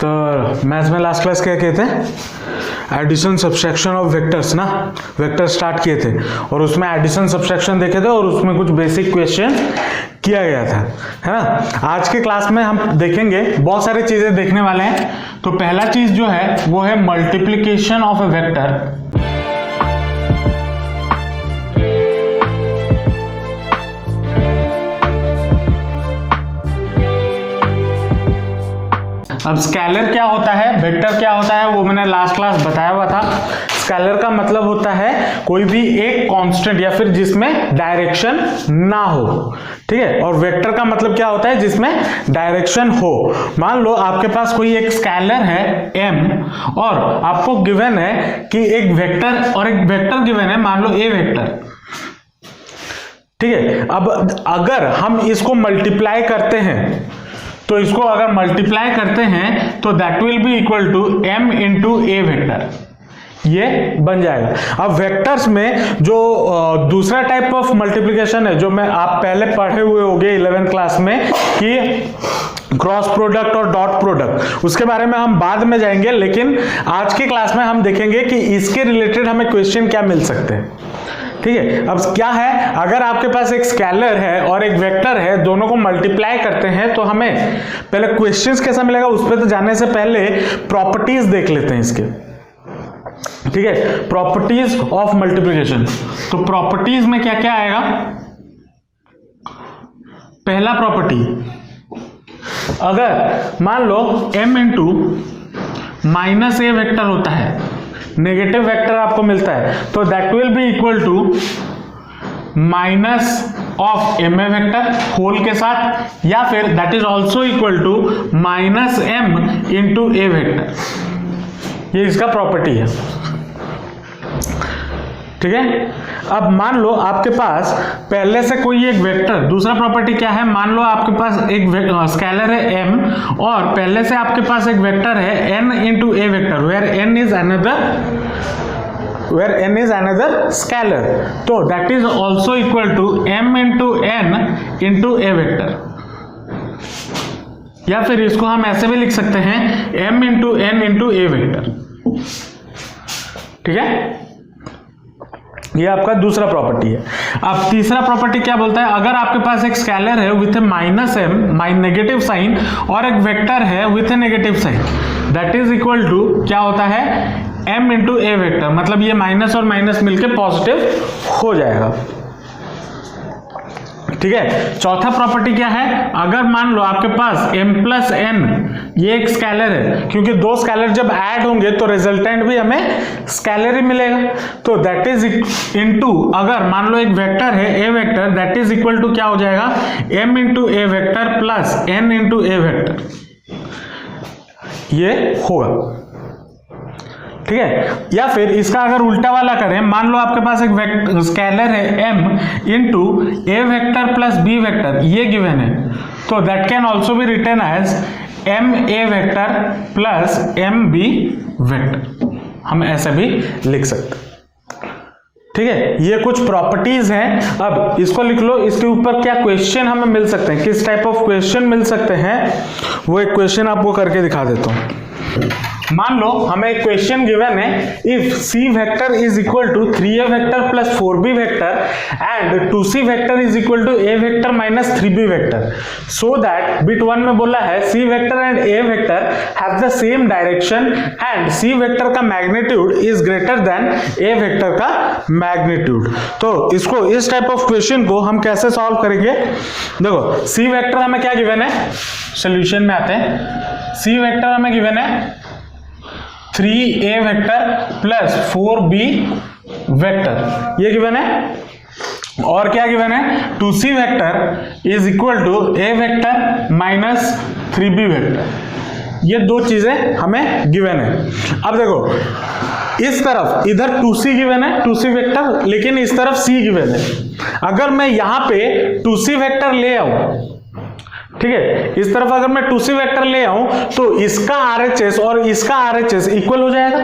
तो मैथ्स में last class क्या कहते हैं, एडिशन सब्सट्रैक्शन ऑफ वेक्टर्स ना, वेक्टर स्टार्ट किए थे और उसमें एडिशन सब्सट्रैक्शन देखे थे और उसमें कुछ बेसिक क्वेश्चन किया गया था, है ना। आज के क्लास में हम देखेंगे, बहुत सारी चीजें देखने वाले हैं। तो पहला चीज जो है वो है मल्टीप्लिकेशन ऑफ ए वेक्टर। अब स्केलर क्या होता है, वेक्टर क्या होता है, वो मैंने लास्ट क्लास बताया हुआ था। स्केलर का मतलब होता है कोई भी एक कांस्टेंट या फिर जिसमें डायरेक्शन ना हो, ठीक है। और वेक्टर का मतलब क्या होता है, जिसमें डायरेक्शन हो। मान लो आपके पास कोई एक स्केलर है m और आपको गिवन है कि एक वेक्टर और एक वेक्टर गिवन है, मान लो a वेक्टर, ठीक है। अब अगर हम इसको मल्टीप्लाई करते हैं तो इसको अगर मल्टीप्लाई करते हैं तो that will B equal to m into A vector, ये बन जाएगा। अब वेक्टर्स में जो दूसरा टाइप ऑफ मल्टीप्लिकेशन है, जो मैं आप पहले पढ़े हुए होंगे 11th क्लास में, कि क्रॉस प्रोडक्ट और डॉट प्रोडक्ट, उसके बारे में हम बाद में जाएंगे। लेकिन आज की क्लास में हम देखेंगे कि इसके रिलेटेड हमें क्वेश्चन क्या मिल सकते हैं, ठीक है। अब क्या है, अगर आपके पास एक स्केलर है और एक वेक्टर है, दोनों को मल्टीप्लाई करते हैं तो हमें पहले क्वेश्चंस कैसा मिलेगा उस पर तो जाने से पहले प्रॉपर्टीज देख लेते हैं इसके, ठीक है। प्रॉपर्टीज ऑफ मल्टीप्लिकेशन, तो प्रॉपर्टीज में क्या क्या आएगा। पहला प्रॉपर्टी, अगर मान लो m into minus A vector होता है, नेगेटिव वेक्टर आपको मिलता है, तो that will B equal to minus of M A vector whole के साथ, या फिर that is also equal to minus M into A vector. ये इसका प्रॉपर्टी है, ठीक है। अब मान लो आपके पास पहले से कोई एक वेक्टर, दूसरा प्रॉपर्टी क्या है, मान लो आपके पास एक स्केलर है m और पहले से आपके पास एक वेक्टर है n into A vector, where n is another scalar, तो that is also equal to m into n into A vector. या फिर इसको हम ऐसे भी लिख सकते हैं m इंटू n इंटू ए वेक्टर, ठीक है। ये आपका दूसरा प्रॉपर्टी है। अब तीसरा प्रॉपर्टी क्या बोलता है, अगर आपके पास एक स्केलर है with a minus M, negative sign, और एक वेक्टर है with a negative sign, that is equal to क्या होता है, m इंटू ए वेक्टर, मतलब ये माइनस और माइनस मिलके पॉजिटिव हो जाएगा, ठीक है। चौथा प्रॉपर्टी क्या है, अगर मान लो आपके पास m प्लस n, ये एक स्केलर है, क्योंकि दो स्केलर जब ऐड होंगे तो रिजल्टेंट भी हमें स्केलर ही मिलेगा, तो दैट इज इनटू, अगर मान लो एक वेक्टर है a vector, that is equal to क्या हो जाएगा, m इंटू ए वेक्टर प्लस n इंटू ए वेक्टर, ये होगा, ठीक है। या फिर इसका अगर उल्टा वाला करें, मान लो आपके पास एक स्केलर है m इंटू ए वेक्टर प्लस b वेक्टर, ये गिवन है, तो that can also be written as m a vector plus m b vector, हम ऐसे भी लिख सकते हैं, ठीक है। ये कुछ प्रॉपर्टीज हैं। अब इसको लिख लो, इसके ऊपर क्या क्वेश्चन हमें मिल सकते हैं, किस टाइप ऑफ क्वेश्चन मिल सकते हैं, वो एक क्वेश्चन आपको करके दिखा देता हूं। मान लो हमें एक क्वेश्चन गिवन है, if c vector is equal to 3a vector plus 4b vector and 2c vector is equal to a vector minus 3b vector, so that bit 1 में बोला है c vector and a vector have the same direction and c vector का magnitude is greater than a vector का magnitude. तो इसको, इस type of question को हम कैसे सॉल्व करेंगे, देखो c वेक्टर हमें क्या गिवन है, सोल्यूशन में आते हैं। c वेक्टर हमें गिवन है 3a vector plus 4b vector, ये गिवन है, और क्या गिवन है, 2c vector is equal to a vector minus 3b vector, ये दो चीजें हमें गिवन है। अब देखो इस तरफ इधर 2c गिवन है, 2c वेक्टर, लेकिन इस तरफ c गिवन है। अगर मैं यहां पे 2c वेक्टर ले आऊं, ठीक है, इस तरफ अगर मैं 2c वेक्टर ले आऊं तो इसका RHS और इसका RHS इक्वल हो जाएगा,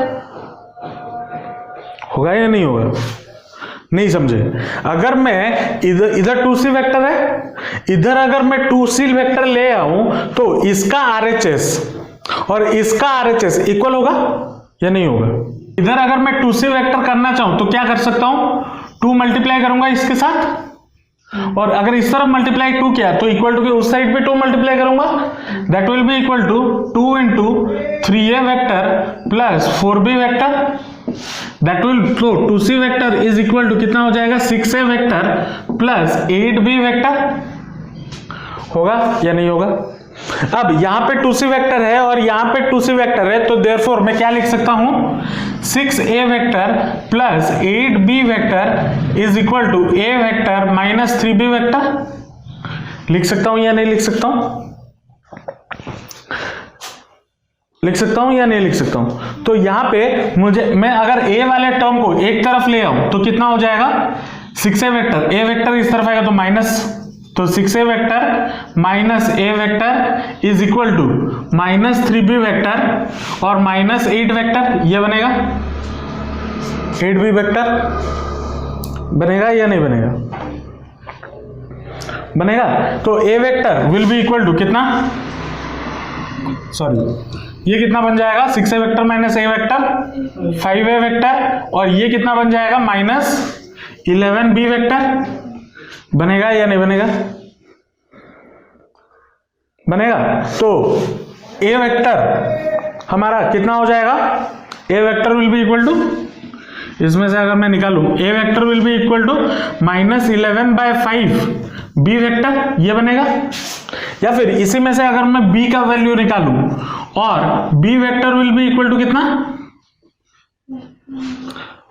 होगा या नहीं होगा, नहीं समझे। अगर मैं इधर 2c वेक्टर है, इधर अगर मैं 2c वेक्टर ले आऊं तो इसका RHS और इसका RHS इक्वल होगा या नहीं होगा? इधर अगर मैं 2C वेक्टर करना चाहूं तो क्या कर सकता हूं, 2 मल्टीप्लाई करूंगा इसके साथ, और अगर इस तरफ मल्टीप्लाई 2 किया तो इक्वल टू के उस साइड पे 2 मल्टीप्लाई करूंगा, that will B equal to 2 into 3A vector plus 4B vector, that will, तो 2C vector is equal to कितना हो जाएगा, 6A vector plus 8B vector, होगा या नहीं होगा? अब यहां पे 2C वेक्टर है और यहां पे 2C वेक्टर है, तो देयरफॉर मैं क्या लिख सकता हूं, 6A vector plus 8B vector is equal to A vector minus 3B vector. लिख सकता हूं या नहीं लिख सकता हूं? लिख सकता हूं या नहीं लिख सकता हूं? तो यहां पे मैं अगर A वाले टर्म को एक तरफ ले आऊं तो कितना हो जाएगा, 6A वेक्टर, A वेक्टर इस तरफ आएगा तो माइनस, तो 6A vector minus A vector is equal to minus 3B vector और माइनस 8 वेक्टर, ये बनेगा 8B वेक्टर, बनेगा या नहीं बनेगा? बनेगा। तो A vector will B equal to कितना, सॉरी ये कितना बन जाएगा, 6A vector minus A vector 5A vector, और ये कितना बन जाएगा, माइनस 11B वेक्टर, बनेगा या नहीं बनेगा? बनेगा। तो A वेक्टर हमारा कितना हो जाएगा, A vector will B equal to, इसमें से अगर मैं निकालूं A vector will B equal to minus 11/5 B vector, ये बनेगा। या फिर इसी में से अगर मैं B का वैल्यू निकालूं और B vector will B equal to कितना,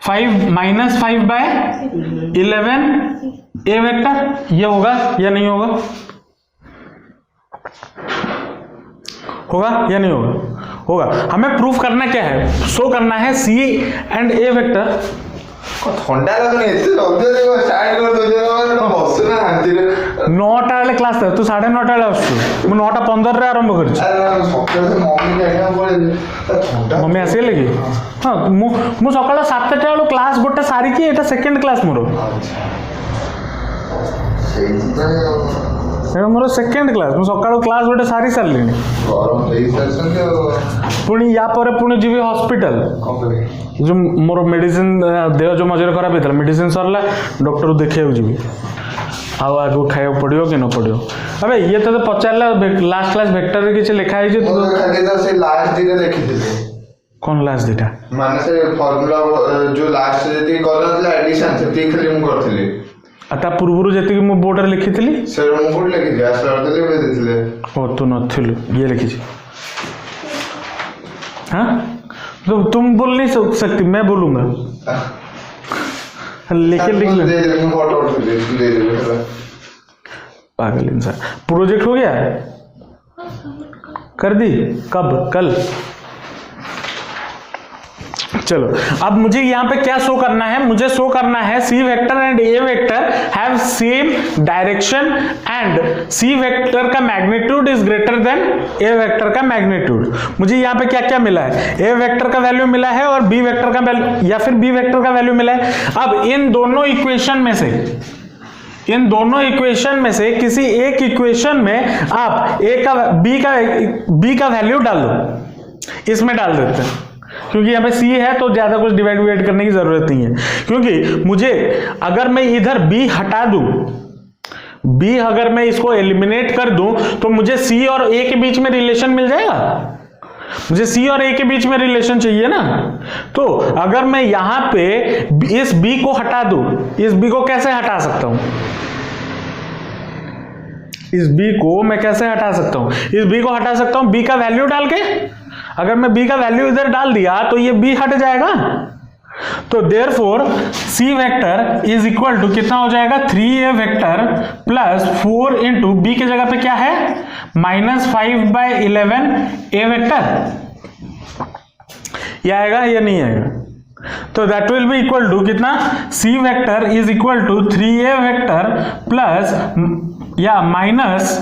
5 माइनस 5/11 A वेक्टर, ये होगा या नहीं होगा? होगा या नहीं होगा? होगा। हमें प्रूफ करना क्या है, शो करना है C एंड A वेक्टर। थंडा लगने एते जल्दी देखो स्टार्ट कर दो बस ना शांति रे 9टा वाले क्लास था, तू 9:30 वाले आसु, मु 9:15 रे आरंभ करछि। अरे सकाळ से मम्मी जाइना पड़े, मम्मी आसी लगी। हां मु सकाळ 7टा वाला क्लास गोटे सारी की, एटा सेकंड क्लास मोर। अच्छा मोर सेकेंड क्लास, मु सकाळ क्लास गोटे सारी सारलिनी, गरम देई सरसन पुणी या पर पुणी जीवी हॉस्पिटल जो मोर मेडिसिन देह जो मझे खराब होता मेडिसिन सरला डॉक्टर देखे जीवी आगो खाया पड़ो कि न पड़ो। अबे ये तो पचारा लास्ट क्लास वेक्टर रे किछ लिखा है कौन लास्ट दिटा माने से फार्मूला जो लास्ट जे करला एडिशन से खाली मु करथली आता पूर्व जी मो बोर्ड रे लिखी सर मु बोर्ड लिखी दिया सर देले बे देथिले ओ तू नथिलु ये लिखी छी। हां तो तुम बोल नहीं सकती, मैं बोलूंगा। लिख ले फोटो दे दे पागल इंसान। प्रोजेक्ट हो गया कर दी कब, कल? चलो अब मुझे यहाँ पे क्या शो करना है, मुझे शो करना है C vector and A vector have same direction and C vector का magnitude is greater than A vector का मैग्नीट्यूड। मुझे यहाँ पे क्या क्या मिला है, A वेक्टर का वैल्यू मिला है और B वेक्टर का वैल्यू या फिर B वेक्टर का वैल्यू मिला है। अब इन दोनों इक्वेशन में से किसी एक इक्वेशन में आप B का वैल्यू डाल दो, इसमें डाल देते हैं, क्योंकि यहाँ पे C है तो ज्यादा कुछ डिवाइड करने की जरूरत नहीं है। क्योंकि मुझे अगर मैं इधर B हटा दूं, B अगर मैं इसको एलिमिनेट कर दूं तो मुझे C और A के बीच में रिलेशन मिल जाएगा। मुझे C और A के बीच में रिलेशन चाहिए ना। तो अगर मैं यहां पे इस B को हटा दूं, इस B को कैसे हटा सकता हूं, इस B को मैं कैसे हटा सकता हूं? इस B को हटा सकता हूं B का वैल्यू डाल के। अगर मैं B का वैल्यू इधर डाल दिया तो ये B हट जाएगा। तो therefore C vector is equal to कितना हो जाएगा, 3A vector plus 4 into B के जगह पे क्या है, माइनस 5/11 A वेक्टर। ये आएगा या नहीं आएगा? तो that will B equal to कितना, C vector is equal to 3A vector plus या माइनस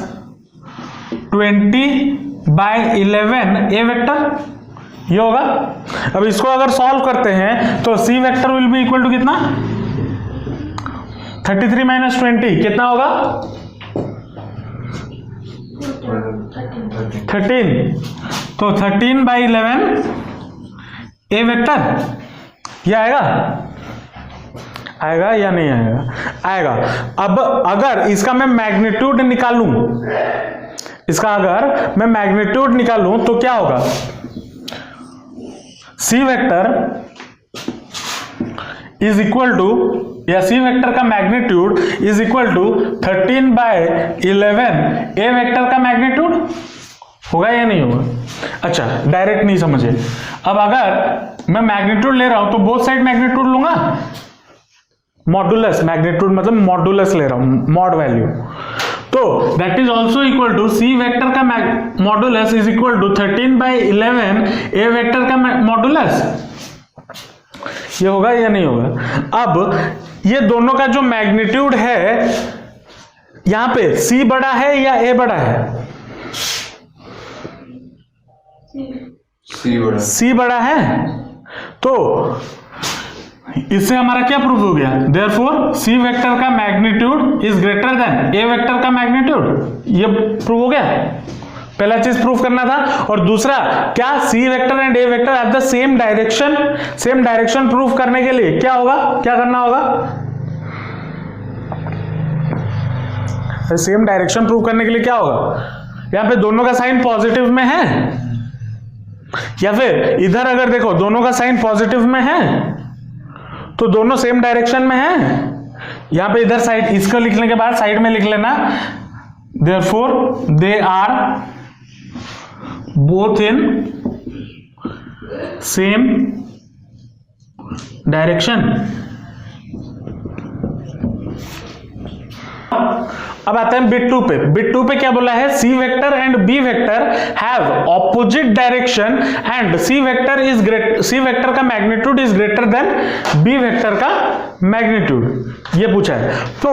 20/11 A वेक्टर, ये होगा। अब इसको अगर सॉल्व करते हैं तो C vector will B equal to कितना, 33 - 20 कितना होगा, 13, तो 13/11 ए वेक्टर, ये आएगा या नहीं आएगा? अब अगर इसका मैं मैग्नीट्यूड निकालूं, तो क्या होगा? C vector is equal to, या सी वेक्टर का magnitude is equal to 13/11 A vector का मैग्नीट्यूड होगा या नहीं होगा? अच्छा, डायरेक्ट नहीं समझे। अब अगर मैं मैग्नीट्यूड ले रहा हूं तो बोथ साइड मैग्नीट्यूड लूंगा, मॉडुलस, मैग्नीट्यूड मतलब मॉडुलस ले रहा हूं, मॉड वैल्यू, तो that is also equal to C vector का modulus is equal to 13/11 A vector का मॉडुलस। ये होगा या नहीं होगा? अब ये दोनों का जो मैग्नीट्यूड है, यहां पे सी बड़ा है या ए बड़ा है? सी बड़ा है, तो इससे हमारा क्या प्रूफ हो गया? देयरफॉर सी वेक्टर का magnitude is greater then A vector का मैग्नीट्यूड। ये प्रूव हो गया, पहला चीज प्रूफ करना था। और दूसरा क्या, C vector and A vector have the same direction proof करने के लिए क्या होगा, क्या करना होगा? सेम डायरेक्शन प्रूफ करने के लिए क्या होगा? यहां पे दोनों का साइन पॉजिटिव में है, या फिर इधर अगर देखो दोनों का साइन पॉजिटिव में है तो दोनों सेम डायरेक्शन में है। यहां पे इधर साइड, इसको लिखने के बाद साइड में लिख लेना, therefore they are both in same direction. अब आते हैं बिट 2 पे। बिट 2 पे क्या बोला है? C vector and B vector have opposite direction and C vector का magnitude is greater than B vector का मैग्नीट्यूड, ये पूछा है। तो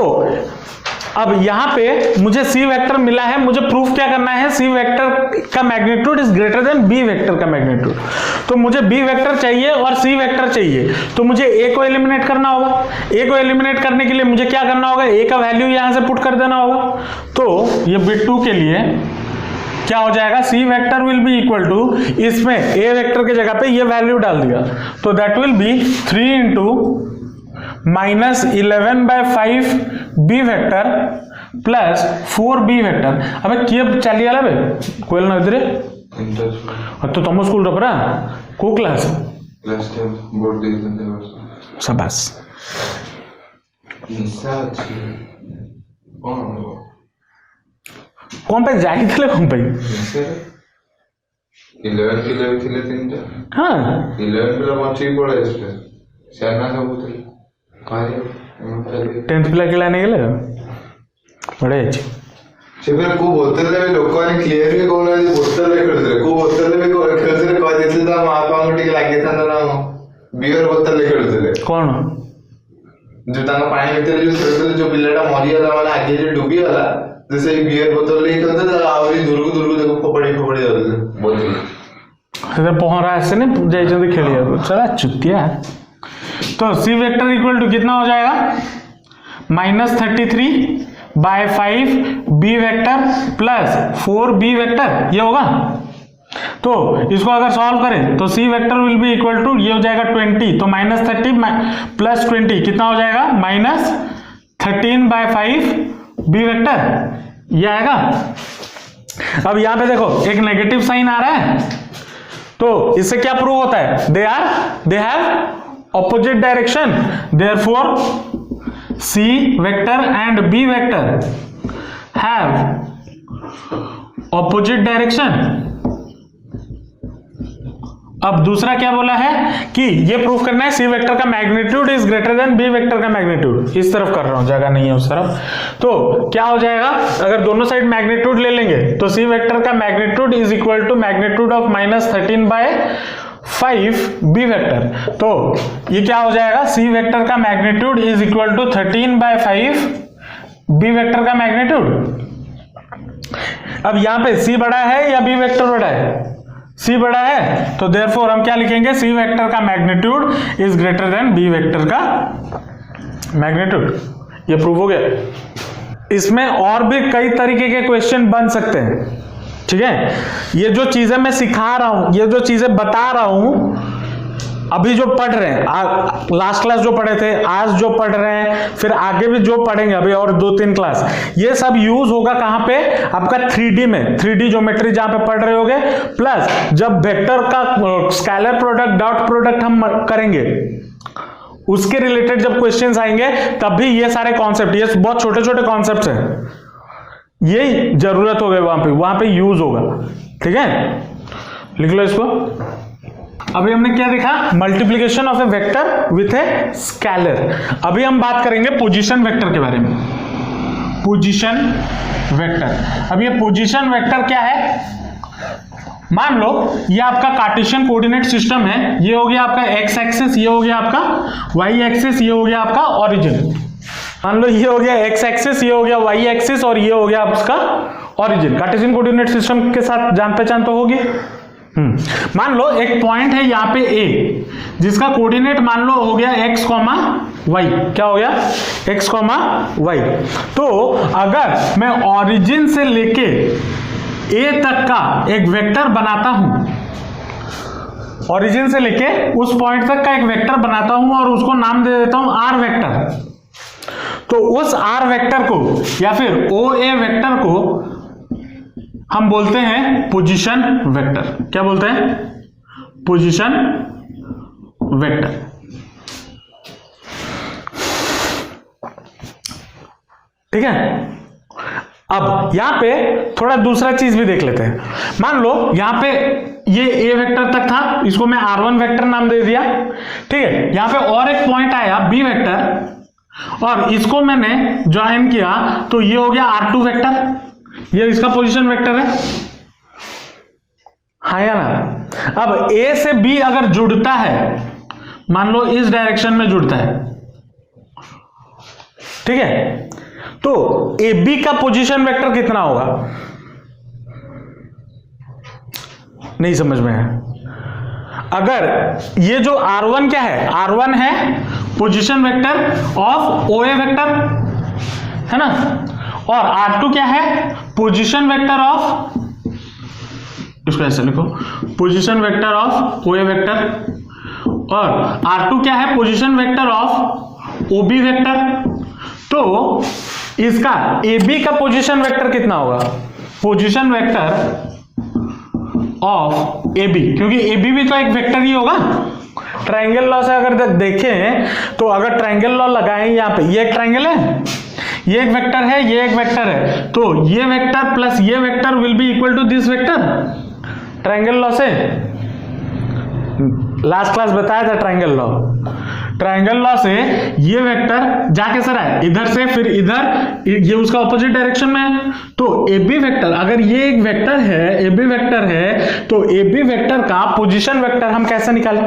अब यहां पे मुझे सी वेक्टर मिला है, मुझे प्रूफ क्या करना है? सी वेक्टर का magnitude is greater than B vector का मैग्नीट्यूड। तो मुझे बी वेक्टर चाहिए और सी वेक्टर चाहिए, तो मुझे ए को एलिमिनेट करना होगा। ए को एलिमिनेट करने के लिए मुझे क्या करना होगा? ए का वैल्यू यहां से पुट कर देना होगा। तो ये बिट 2 के लिए क्या हो जाएगा? C vector will B equal to, इसमें ए वेक्टर की जगह पे ये वैल्यू डाल दिया, तो that will be 3 into -11/5 B vector plus 4 B vector. अबे किए चली गला बे कोयल ना इधर तो तुम स्कूल रो परा को क्लास बोर्ड दे देते शाबाश निशा अछि कौन पे जाकी थे कौन पे 11 किलो थे तीनटा। हां 11 किलो मछली पड़े इसपे सेना सब थे 10th पिला के लाने गेले बड़े अच्छे से फिर को बोतल ले लोक ने क्लियर भी कोन बोतल ले खेलते को बोतल में खेलते कह देते ता मां पांग टिक लागे था ना बियर बोतल ले खेलते कौन जो ताका पानी भीतर जो खेलते जो पिल्लाटा मरी गला वाला आगे जो डूबी गला जैसे बियर बोतल ले खेलते आवरी दूर को देखो पपड़ी जाते बोतल से पहरा ऐसे नहीं जाई जल्दी खेलिए चला चुतिया। तो सी वेक्टर इक्वल टू कितना हो जाएगा? -33/5 B vector plus 4 B vector, ये होगा। तो इसको अगर सॉल्व करें तो C vector will B equal to, ये हो जाएगा 20, तो -30 प्लस 20 कितना हो जाएगा? -13/5 बी वेक्टर, ये आएगा। अब यहां पे देखो एक नेगेटिव साइन आ रहा है, तो इससे क्या प्रूव होता है? They have opposite direction, therefore C vector and B vector have opposite direction। अब दूसरा क्या बोला है कि ये प्रूफ करना है सी वेक्टर का magnitude is greater than B vector का मैग्नीट्यूड। इस तरफ कर रहा हूं, जगह नहीं है उस तरफ। तो क्या हो जाएगा? अगर दोनों साइड मैग्नीट्यूड ले लेंगे तो सी वेक्टर का magnitude is equal to magnitude of -13/5 B vector. तो ये क्या हो जाएगा? सी वेक्टर का magnitude is equal to 13/5 B vector का मैग्नीट्यूड। अब यहां पे सी बड़ा है या बी वेक्टर बड़ा है? सी बड़ा है, तो देयरफॉर हम क्या लिखेंगे? सी वेक्टर का magnitude is greater than B vector का मैग्नीट्यूड। ये प्रूव हो गया। इसमें और भी कई तरीके के क्वेश्चन बन सकते हैं, ठीक है, ये जो चीजें मैं सिखा रहा हूं, ये जो चीजें बता रहा हूं, अभी जो पढ़ रहे हैं, लास्ट क्लास जो पढ़े थे, आज जो पढ़ रहे हैं, फिर आगे भी जो पढ़ेंगे अभी और 2-3 क्लास, ये सब यूज होगा कहां पे? आपका 3D में, 3D ज्योमेट्री जहां पे पढ़ रहे होगे, प्लस जब वेक्टर का स्केलर प्रोडक्ट, डॉट प्रोडक्ट हम करेंगे, उसके रिलेटेड जब क्वेश्चंस आएंगे, तब भी ये सारे कॉन्सेप्ट, ये बहुत छोटे छोटे कॉन्सेप्ट हैं, ये जरूरत हो गई वहां पे यूज होगा। ठीक है, लिख लो इसको। अभी हमने क्या देखा? Multiplication of A vector with a scalar. अभी हम बात करेंगे पोजीशन वेक्टर के बारे में। पोजीशन वेक्टर, अब ये पोजीशन वेक्टर क्या है? मान लो ये आपका कार्टेशियन कोऑर्डिनेट सिस्टम है, ये हो गया आपका एक्स एक्सिस, ये हो गया आपका वाई एक्सिस, ये हो गया आपका ओरिजिन। मान लो ये हो गया एक्स एक्सिस, ये हो गया वाई एक्सिस, और ये हो गया आपका ओरिजिन। कार्टेशियन कोऑर्डिनेट सिस्टम के साथ जान पहचान तो होगी। मान लो एक पॉइंट है यहाँ पे ए, जिसका कोऑर्डिनेट मान लो हो गया x, y। क्या हो गया? x, y। तो अगर मैं ओरिजिन से लेके ए तक का एक वेक्टर बनाता हूं, ओरिजिन से लेके उस पॉइंट तक का एक वेक्टर बनाता हूं और उसको नाम दे देता हूं r वेक्टर, तो उस r वेक्टर को या फिर OA वेक्टर को हम बोलते हैं पोजीशन वेक्टर। क्या बोलते हैं? Position vector. ठीक है, अब यहां पे थोड़ा दूसरा चीज भी देख लेते हैं। मान लो यहां पे ये ए वेक्टर तक था, इसको मैं r1 वेक्टर नाम दे दिया। ठीक है, यहां पे और एक पॉइंट आया b वेक्टर, और इसको मैंने ज्वाइन किया, तो ये हो गया r2 वेक्टर, ये इसका पोजीशन वेक्टर है। हाँ या ना? अब ए से बी अगर जुड़ता है, मान लो इस डायरेक्शन में जुड़ता है, ठीक है, तो ए बी का पोजीशन वेक्टर कितना होगा? नहीं समझ में है। अगर ये जो r1 क्या है? r1 है position vector of OA vector, है ना, और r2 क्या है? पोजीशन वेक्टर ऑफ, इसको ऐसे लिखो, position vector of OA vector, और r2 क्या है? Position vector of OB vector. तो इसका AB का पोजीशन वेक्टर कितना होगा? पोजीशन वेक्टर ऑफ AB, क्योंकि AB भी तो एक वेक्टर ही होगा। ट्रायंगल लॉ से अगर देखें तो, अगर ट्रायंगल लॉ लगाएं यहां पे, ये एक ट्रायंगल है, ये एक वेक्टर है, ये एक वेक्टर है, तो ये वेक्टर प्लस ये vector will B equal to this vector. Triangle law से लास्ट क्लास बताया था ट्रायंगल लॉ। ट्रायंगल लॉ से ये वेक्टर जाके सर है इधर से, फिर इधर, ये उसका ऑपोजिट डायरेक्शन में है, तो AB वेक्टर, अगर ये एक वेक्टर है, AB वेक्टर है, तो AB वेक्टर का पोजीशन वेक्टर हम कैसे निकालें?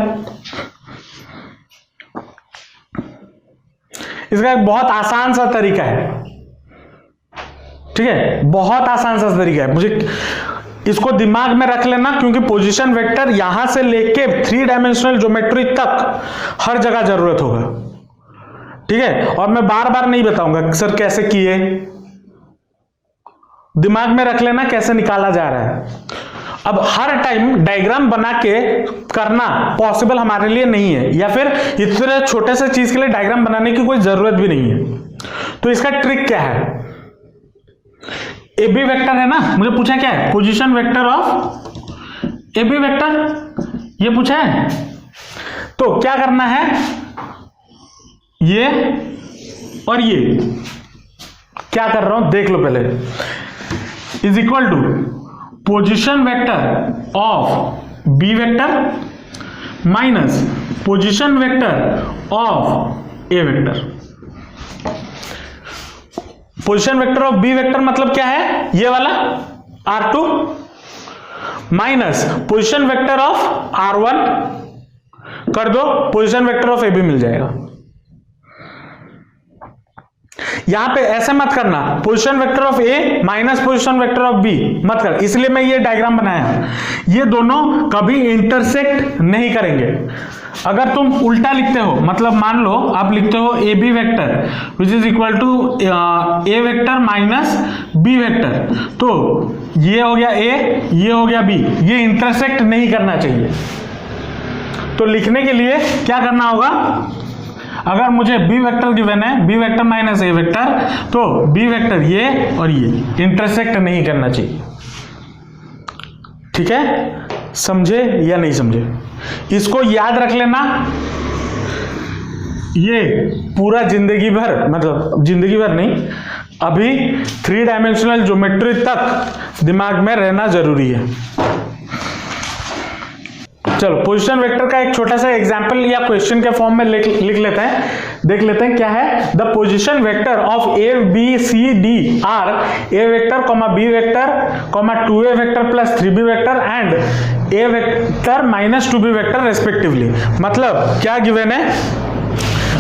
इसका एक बहुत आसान सा तरीका है। ठीक है, बहुत आसान सा तरीका है, मुझे इसको दिमाग में रख लेना, क्योंकि पोजीशन वेक्टर यहां से लेके 3 डायमेंशनल ज्योमेट्री तक हर जगह जरूरत होगा। ठीक है, और मैं बार बार नहीं बताऊंगा सर कैसे किए, दिमाग में रख लेना कैसे निकाला जा रहा है। अब हर टाइम डायग्राम बना के करना पॉसिबल हमारे लिए नहीं है, या फिर इतने छोटे से चीज के लिए डायग्राम बनाने की कोई जरूरत भी नहीं है। तो इसका ट्रिक क्या है? AB वेक्टर है ना, मुझे पूछा क्या है? Position vector of AB vector, ये पूछा है। तो क्या करना है? ये और ये क्या कर रहा हूं देख लो पहले, is equal to position vector of B vector minus position vector of A vector. Position vector of B vector मतलब क्या है? ये वाला R2 minus position vector of R1 कर दो, पोजीशन वेक्टर ऑफ AB मिल जाएगा। यहां पे ऐसे मत करना, position vector of A minus position vector of B मत कर, इसलिए मैं ये डायग्राम बनाया। ये दोनों कभी इंटरसेक्ट नहीं करेंगे। अगर तुम उल्टा लिखते हो, मतलब मान लो आप लिखते हो A B vector which is equal to A vector minus B vector, तो ये हो गया ए, ये हो गया बी, ये इंटरसेक्ट नहीं करना चाहिए। तो लिखने के लिए क्या करना होगा, अगर मुझे बी वेक्टर गिवन है, B vector minus A vector, तो बी वेक्टर ये और ये इंटरसेक्ट नहीं करना चाहिए। ठीक है, समझे या नहीं समझे? इसको याद रख लेना, ये पूरा जिंदगी भर, मतलब जिंदगी भर नहीं, अभी 3 डायमेंशनल ज्योमेट्री तक दिमाग में रहना जरूरी है। चलो पोजीशन वेक्टर का एक छोटा सा एग्जांपल या क्वेश्चन के फॉर्म में लिख लेते हैं, देख लेते हैं क्या है। The position vector of A B C D are A vector comma B vector comma 2a vector plus 3b vector and A vector minus 2b vector respectively. मतलब क्या गिवन है,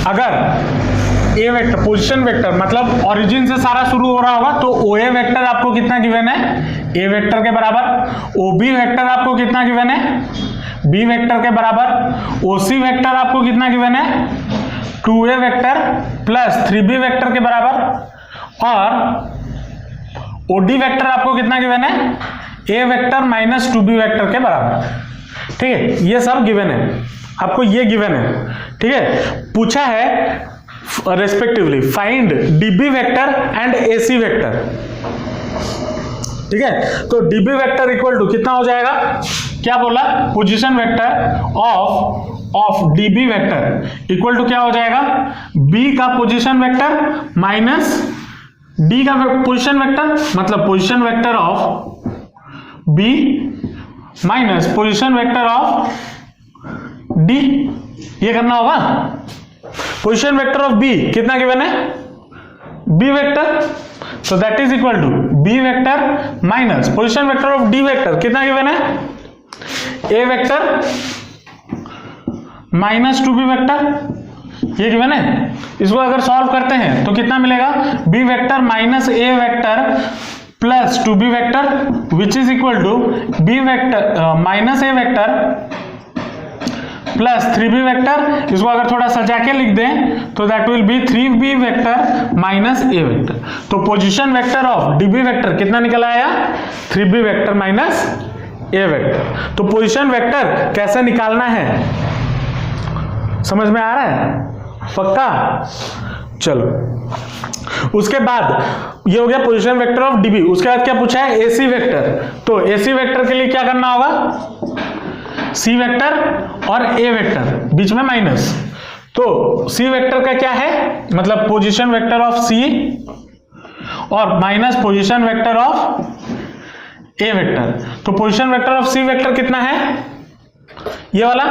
अगर ए वेक्टर पोजीशन वेक्टर मतलब origin से सारा शुरू हो रहा होगा, तो ओ ए वेक्टर आपको कितना गिवन है, ए वेक्टर के बराबर। ओ बी वेक्टर आपको कितना गिवन है, बी वेक्टर के बराबर। ओ सी वेक्टर आपको कितना गिवन है, 2a vector plus 3b vector के बराबर। और ओ डी वेक्टर आपको कितना गिवन है, A vector minus 2b vector के बराबर। ठीक है, ये सब गिवन है आपको, ये गिवन है। ठीक है, पूछा है respectively find dB vector and AC vector. ठीक है, तो डीबी वेक्टर इक्वल टू कितना हो जाएगा, क्या बोला, position vector of DB vector equal to क्या हो जाएगा, बी का पोजीशन वेक्टर माइनस डी का पोजीशन वेक्टर, मतलब position vector of B minus position vector of D. ये करना होगा। पोजीशन वेक्टर ऑफ बी कितना गिवन है, B vector, so that is equal to b vector minus position vector of d vector कितना given है, a vector minus 2b vector, ये given है। इसको अगर सॉल्व करते हैं तो कितना मिलेगा, b vector minus a vector plus 2b vector which is equal to b vector minus a vector plus 3b vector. इसको अगर थोड़ा सजा के लिख दें तो that will be 3b vector minus a vector. तो position vector of db vector कितना निकल आया, 3b vector minus a vector. तो पोजीशन वेक्टर कैसे निकालना है समझ में आ रहा है, पक्का? चलो उसके बाद ये हो गया पोजीशन वेक्टर ऑफ db। उसके बाद क्या पूछा है, ac वेक्टर। तो ac वेक्टर के लिए क्या करना होगा, सी वेक्टर और ए वेक्टर बीच में माइनस। तो सी वेक्टर का क्या है, मतलब पोजीशन वेक्टर ऑफ सी और minus position vector of A vector. तो position vector of C vector कितना है, ये वाला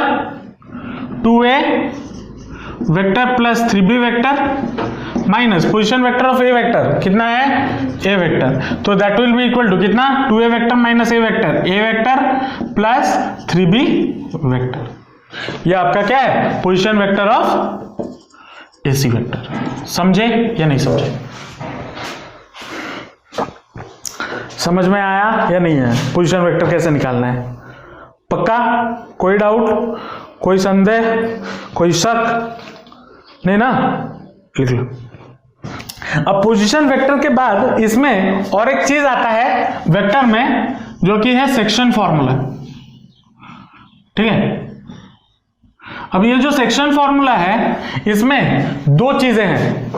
2a vector plus 3b vector minus position vector of A vector कितना है, ए वेक्टर। तो that will B equal to कितना, 2a vector minus A vector, A vector plus 3b vector. ये आपका क्या है, position vector of AC vector. समझे या नहीं समझे, समझ में आया या नहीं आया, पोजीशन वेक्टर कैसे निकालना है, पक्का? कोई डाउट, कोई संदेह, कोई शक नहीं ना, लिख लो। अब पोजीशन वेक्टर के बाद इसमें और एक चीज आता है वेक्टर में, जो कि है सेक्शन फॉर्मूला। ठीक है, अब ये जो सेक्शन फॉर्मूला है इसमें दो चीजें हैं,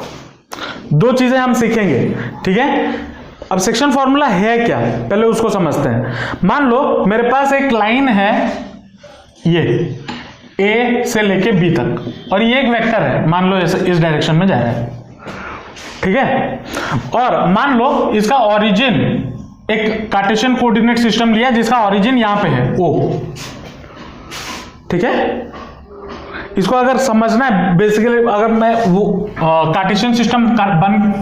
दो चीजें हम सीखेंगे। ठीक है, अब सेक्शन फॉर्मूला है क्या, पहले उसको समझते हैं। मान लो मेरे पास एक लाइन है, ये ए से लेके बी तक, और ये एक वेक्टर है, मान लो इस डायरेक्शन में जा रहा है। ठीक है, और मान लो इसका ओरिजिन एक कार्टेशियन कोऑर्डिनेट सिस्टम लिया जिसका ओरिजिन यहां पे है ओ। ठीक है, इसको अगर समझना है बेसिकली, अगर मैं वो कार्टेशियन सिस्टम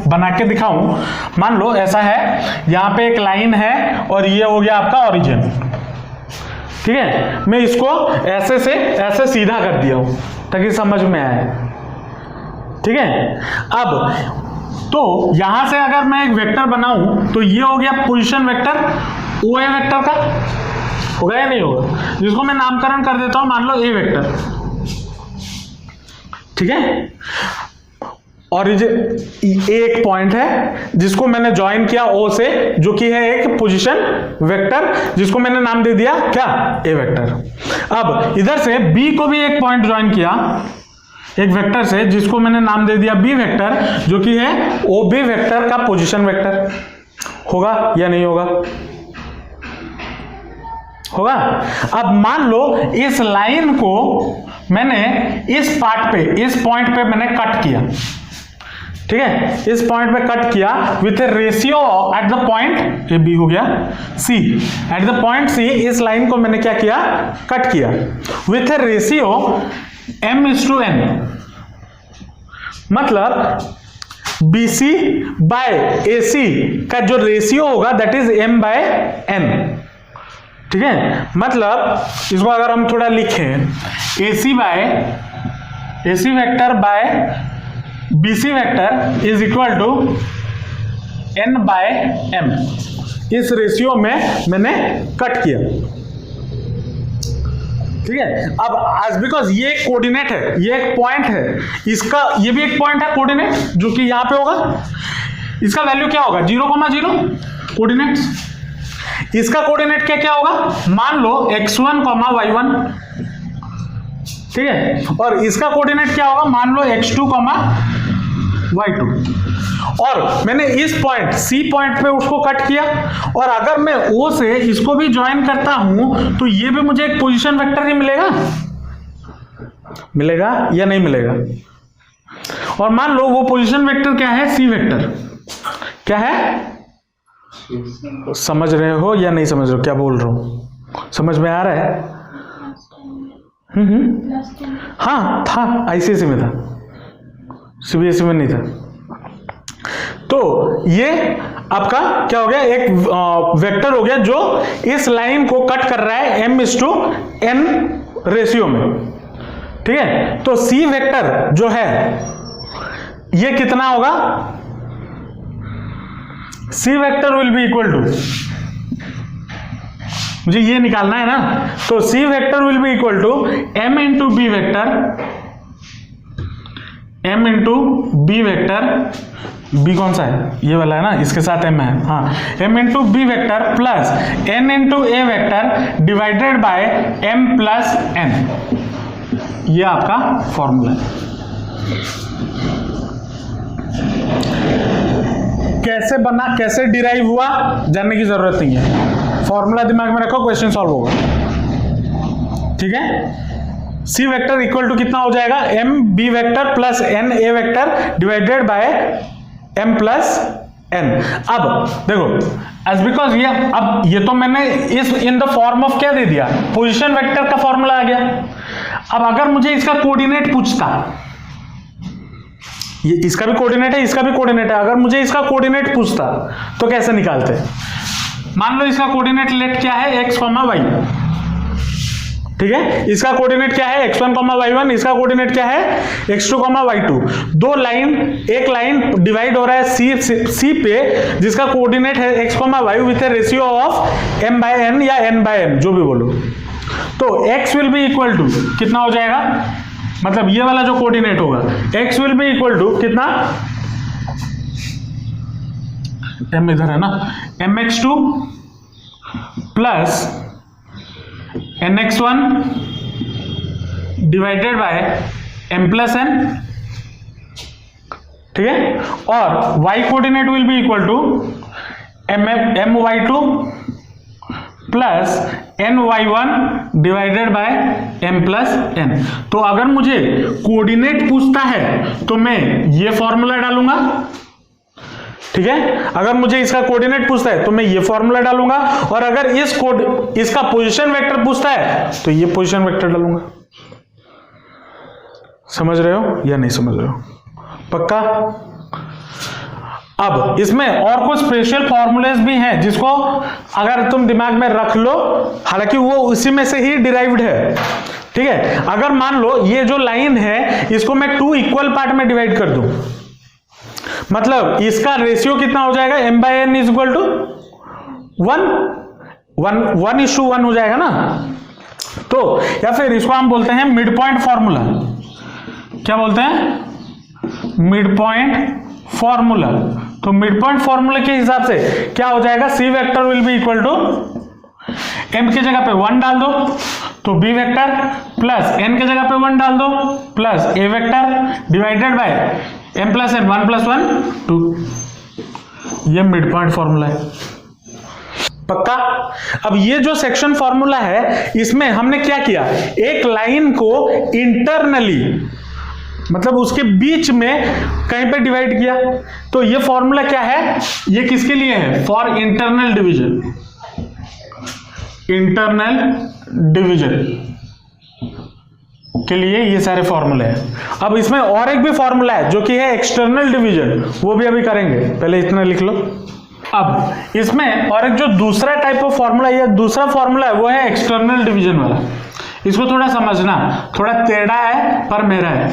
बना के दिखाऊं, मान लो ऐसा है, यहां पे एक लाइन है और ये हो गया आपका ओरिजिन। ठीक है, मैं इसको ऐसे से ऐसे सीधा कर दिया हूं ताकि समझ में आए। ठीक है, अब तो यहां से अगर मैं एक वेक्टर बनाऊं तो ये हो गया पोजीशन वेक्टर ओ ए वेक्टर का, होगा या नहीं होगा, जिसको मैं नामकरण कर देता हूं, मान लो ए वेक्टर, ठीक है। और ये एक पॉइंट है जिसको मैंने ज्वाइन किया ओ से, जो कि है एक पोजीशन वेक्टर, जिसको मैंने नाम दे दिया क्या, ए वेक्टर। अब इधर से बी को भी एक पॉइंट ज्वाइन किया एक वेक्टर से, जिसको मैंने नाम दे दिया बी वेक्टर, जो कि है ओ बी वेक्टर का पोजीशन वेक्टर, होगा या नहीं होगा, होगा। अब मान लो इस लाइन को मैंने इस पार्ट पे, इस पॉइंट पे मैंने कट किया, ठीक है, इस पॉइंट पे कट किया with a ratio at the point, ये बी हो गया सी, एट द पॉइंट सी इस लाइन को मैंने क्या किया, कट किया विथ ए रेशियो m/n, मतलब BC बाय AC का जो रेशियो होगा दैट इज m/n, ठीक है। मतलब इसको अगर हम थोड़ा लिखें, AC vector by BC vector is equal to n/m, इस रेशियो में मैंने कट किया, ठीक है। अब आज बिकॉज ये एक कोऑर्डिनेट है, ये एक पॉइंट है, इसका ये भी एक पॉइंट है कोऑर्डिनेट, जो कि यहां पे होगा, इसका वैल्यू क्या होगा 0,0 कोऑर्डिनेट, इसका कोऑर्डिनेट क्या क्या होगा, मान लो x1, y1, ठीक है, और इसका कोऑर्डिनेट क्या होगा, मान लो x2, y2। और मैंने इस पॉइंट C पॉइंट पे उसको कट किया, और अगर मैं O से इसको भी ज्वाइन करता हूं तो ये भी मुझे एक पोजीशन वेक्टर ही मिलेगा, मिलेगा या नहीं मिलेगा। और मान लो वो पोजीशन वेक्टर क्या है, C वेक्टर, क्या है, समझ रहे हो या नहीं समझ रहे हो क्या बोल रहा हूं, समझ में आ रहा है। हाँ था, ICSE में था, CBSE में नहीं था। तो ये आपका क्या हो गया, एक वेक्टर हो गया जो इस लाइन को कट कर रहा है m/n रेशियो में, ठीक है। तो C वेक्टर जो है ये कितना होगा, C vector will B equal to, मुझे ये निकालना है ना, तो C vector will B equal to m into B vector, m into B vector, B कौन सा है, ये वाला है ना, इसके साथ m है, हाँ, m into B vector plus n into A vector divided by m plus n, ये आपका फॉर्मूला है। कैसे बना, कैसे डिराइव हुआ, जानने की जरूरत नहीं है, फॉर्मूला दिमाग में रखो, क्वेश्चन सॉल्व होगा, ठीक है। C वेक्टर इक्वल टू कितना हो जाएगा, m b vector plus n a vector divided by m plus n। अब देखो, एज बिकॉज ये, अब ये तो मैंने इस इन द फॉर्म ऑफ क्या दे दिया, पोजीशन वेक्टर का फॉर्मूला आ गया। अब अगर मुझे इसका कोऑर्डिनेट पूछता, ये इसका भी कोऑर्डिनेट है, इसका भी कोऑर्डिनेट है, अगर मुझे इसका कोऑर्डिनेट पूछता तो कैसे निकालते, मान लो इसका कोऑर्डिनेट लेट क्या है, x, y, ठीक है, इसका कोऑर्डिनेट क्या है x1, y1, इसका कोऑर्डिनेट क्या है x2, y2। दो लाइन, एक लाइन डिवाइड हो रहा है C पे, जिसका कोऑर्डिनेट है x, y with a ratio of m/n या n/m, जो भी बोलो। तो x will be equal to कितना हो जाएगा, मतलब ये वाला जो कोऑर्डिनेट होगा, x will be equal to कितना, m इधर है ना, mx2 plus nx1 divided by m plus n, ठीक है। और y coordinate will B equal to my2 plus ny1 divided by m plus n। तो अगर मुझे कोऑर्डिनेट पूछता है तो मैं ये फॉर्मूला डालूंगा, ठीक है। अगर मुझे इसका कोऑर्डिनेट पूछता है तो मैं ये फॉर्मूला डालूंगा, और अगर इसका पोजीशन वेक्टर पूछता है तो ये पोजीशन वेक्टर डालूंगा। समझ रहे हो या नहीं समझ रहे हो, पक्का। अब इसमें और कुछ स्पेशल फॉर्मूलेस भी हैं जिसको अगर तुम दिमाग में रख लो, हालांकि वो उसी में से ही डिराइव्ड है, ठीक है। अगर मान लो ये जो लाइन है इसको मैं 2 इक्वल पार्ट में डिवाइड कर दूं, मतलब इसका रेशियो कितना हो जाएगा, m/n इज इक्वल टू 1:1 हो जाएगा ना। तो या फिर इसको हम बोलते हैं मिड पॉइंट फॉर्मूला। क्या बोलते हैं, मिड पॉइंट फॉर्मूला। तो मिड पॉइंट फॉर्मूला के हिसाब से क्या हो जाएगा, C vector will B equal to m के जगह पे 1 डाल दो तो b वेक्टर प्लस n के जगह पे 1 डाल दो plus a vector divided by m plus n, 1 plus 1 2। ये मिड पॉइंट फॉर्मूला है, पक्का। अब ये जो सेक्शन फॉर्मूला है इसमें हमने क्या किया, एक लाइन को इंटरनली मतलब उसके बीच में कहीं पे डिवाइड किया। तो ये फॉर्मूला क्या है, ये किसके लिए है, for internal division. Internal division के लिए ये सारे फॉर्मूले हैं। अब इसमें और एक भी फॉर्मूला है जो कि है एक्सटर्नल डिवीजन, वो भी अभी करेंगे, पहले इतना लिख लो। अब इसमें और एक जो दूसरा टाइप ऑफ फॉर्मूला या दूसरा फॉर्मूला है वो है एक्सटर्नल डिवीजन वाला। इसको थोड़ा समझना, थोड़ा टेढ़ा है पर मेरा है,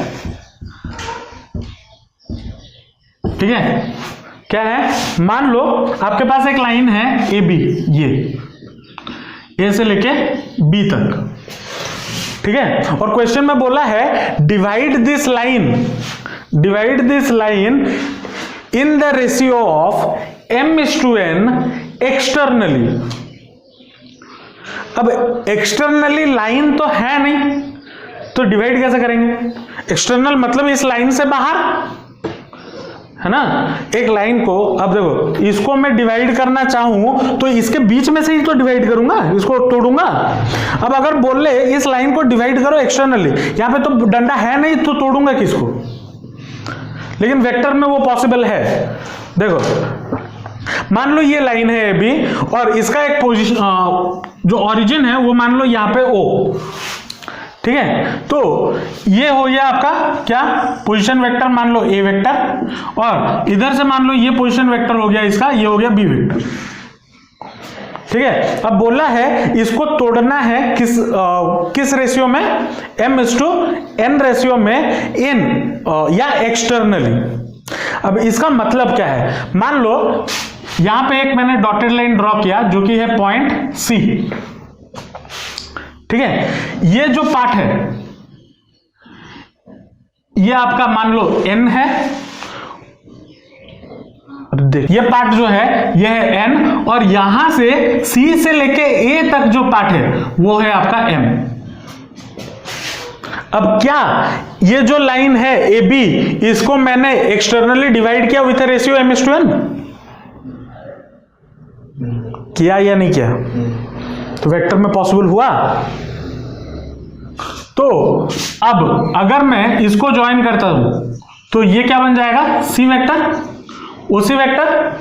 ठीक है। क्या है, मान लो आपके पास एक लाइन है ए बी, ये ए से लेके बी तक, ठीक है। और क्वेश्चन में बोला है divide this line in the ratio of m/n externally. अब एक्सटर्नली लाइन तो है नहीं, तो डिवाइड कैसे करेंगे। एक्सटर्नल मतलब इस लाइन से बाहर है ना, एक लाइन को। अब देखो इसको मैं डिवाइड करना चाहूं तो इसके बीच में से ही तो डिवाइड करूंगा, इसको तोड़ूंगा। अब अगर बोल ले इस लाइन को डिवाइड करो एक्सटर्नली, यहां पे तो डंडा है नहीं तो तोड़ूंगा किसको, लेकिन वेक्टर में वो पॉसिबल है। देखो मान लो ये लाइन है ए बी और इसका एक पोजीशन जो ओरिजिन है वो मान लो यहां पे O, ठीक है। तो ये हो गया आपका क्या, पोजीशन वेक्टर मान लो ए वेक्टर, और इधर से मान लो ये पोजीशन वेक्टर हो गया इसका, ये हो गया बी वेक्टर, ठीक है। अब बोला है इसको तोड़ना है किस रेशियो में, m/n रेशियो में इन या एक्सटर्नली। अब इसका मतलब क्या है, मान लो यहां पे एक मैंने डॉटेड लाइन ड्रॉ किया जो कि है पॉइंट C, ठीक है। ये जो पार्ट है ये आपका मान लो n है, ये पार्ट जो है ये है n, और यहां से C से लेके A तक जो पार्ट है वो है आपका m। अब क्या ये जो लाइन है ए बी, इसको मैंने एक्सटर्नली डिवाइड किया विथ रेशियो m/n, किया या नहीं किया, तो वेक्टर में पॉसिबल हुआ। तो अब अगर मैं इसको ज्वाइन करता हूं तो ये क्या बन जाएगा, सी वेक्टर, उसी वेक्टर।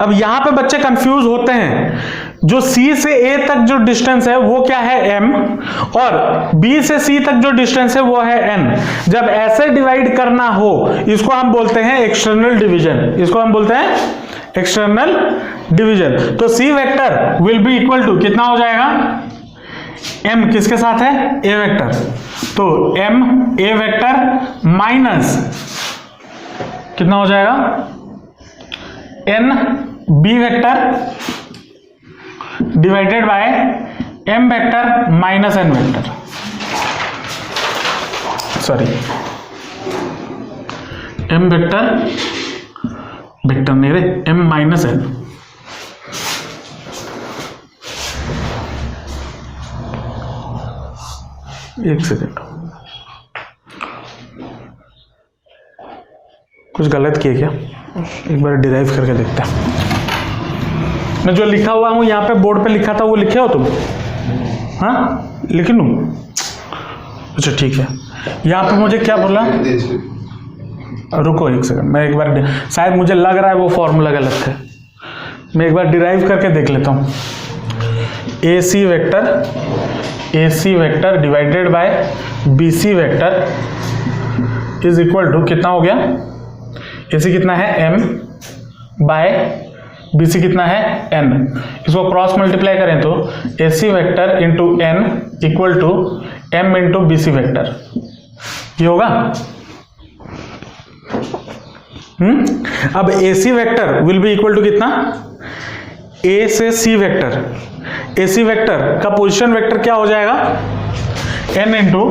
अब यहां पे बच्चे कंफ्यूज होते हैं, जो C से A तक जो डिस्टेंस है वो क्या है m, और B से C तक जो डिस्टेंस है वो है n। जब ऐसे डिवाइड करना हो इसको हम बोलते हैं एक्सटर्नल डिवीजन, इसको हम बोलते हैं एक्सटर्नल डिवीजन। तो C vector will B equal to कितना हो जाएगा, m किसके साथ है, A वेक्टर, तो m A वेक्टर माइनस कितना हो जाएगा, n B vector divided by m vector minus n vector, sorry m vector नहीं रे, m माइनस n। एक सेकेंड, कुछ गलत किए क्या, एक बार डिराइव करके देखते हैं। मैं जो लिखा हुआ हूं यहाँ पे बोर्ड पे लिखा था वो लिखे हो तुम, हाँ लिख लूं, अच्छा ठीक है। यहाँ पे मुझे क्या बोला, रुको एक सेकंड, मैं एक बार, शायद मुझे लग रहा है वो फॉर्मूला गलत है, मैं एक बार डिराइव करके देख लेता हूँ। A C vector divided by B C vector is equal to कितना हो गया, ए सी कितना है m बाय बी सी कितना है n। इसको क्रॉस मल्टीप्लाई करें तो A C vector into n equal to m into B C vector, ये होगा। अब A C vector will B equal to कितना, ए से C vector, A C vector का पोजीशन वेक्टर क्या हो जाएगा, n into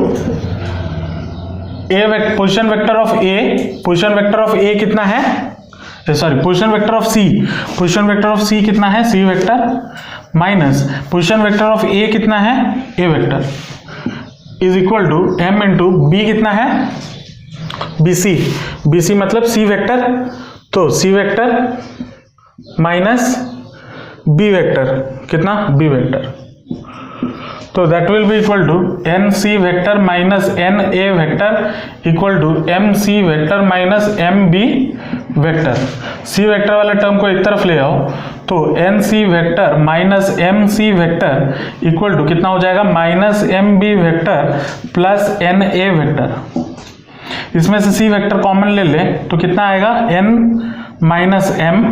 A, position vector of A, position vector of A कितना है, sorry position vector of C, position vector of C कितना है, C vector, minus position vector of A कितना है, A vector, is equal to m into B कितना है, B C, B C मतलब C vector, तो C vector minus B vector कितना, B vector, तो that will B equal to N C vector minus N A vector equal to M C vector minus M B vector. C vector वाले term को एक तरफ ले आओ तो N C vector minus M C vector equal to कितना हो जाएगा, minus M B vector plus N A vector. इसमें से सी वेक्टर कॉमन ले ले तो कितना आएगा, N minus M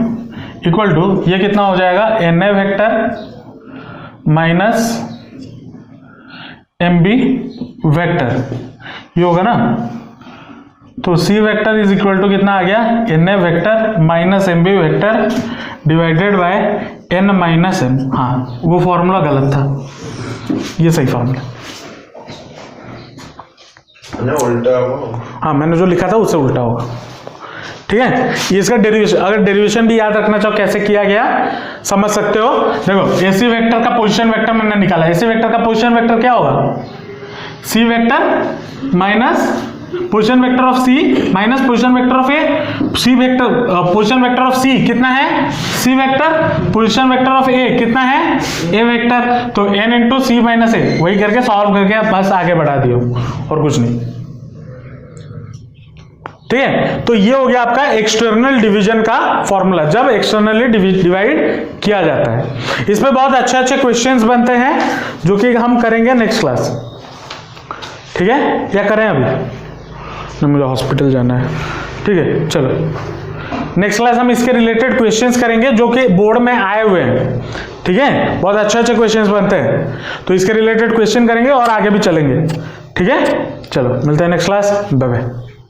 equal to ये कितना हो जाएगा, N A vector minus M B vector, ये होगा ना। तो C vector is equal to कितना आ गया, N A vector minus M B vector divided by N minus M. हाँ वो फॉर्मूला गलत था, ये सही फॉर्मूला, उल्टा होगा। हाँ मैंने जो लिखा था उससे उल्टा होगा, ठीक है। ये इसका डेरिवेशन, अगर डेरिवेशन भी याद रखना चाहो कैसे किया गया समझ सकते हो। देखो एसी वेक्टर का पोजीशन वेक्टर मैंने निकाला, एसी वेक्टर का पोजीशन वेक्टर क्या होगा, C vector minus position vector of C minus position vector of A, C vector position vector of C कितना है, C vector, position vector of A कितना है, ए वेक्टर, तो n into C minus A, वही करके solve करके बस आगे बढ़ा दियो और कुछ नहीं, ठीक है। तो ये हो गया आपका एक्सटर्नल डिवीजन का फॉर्मूला, जब एक्सटर्नली डिवाइड किया जाता है। इसमें बहुत अच्छे अच्छे क्वेश्चंस बनते हैं जो कि हम करेंगे नेक्स्ट क्लास, ठीक है। या करें अभी ना, मुझे हॉस्पिटल जाना है, ठीक है। चलो नेक्स्ट क्लास हम इसके रिलेटेड क्वेश्चंस करेंगे जो कि बोर्ड में आए हुए हैं, ठीक है। बहुत अच्छे अच्छे क्वेश्चंस बनते हैं, तो इसके रिलेटेड क्वेश्चन करेंगे और आगे भी चलेंगे, ठीक है। चलो मिलते हैं नेक्स्ट क्लास, बाय बाय।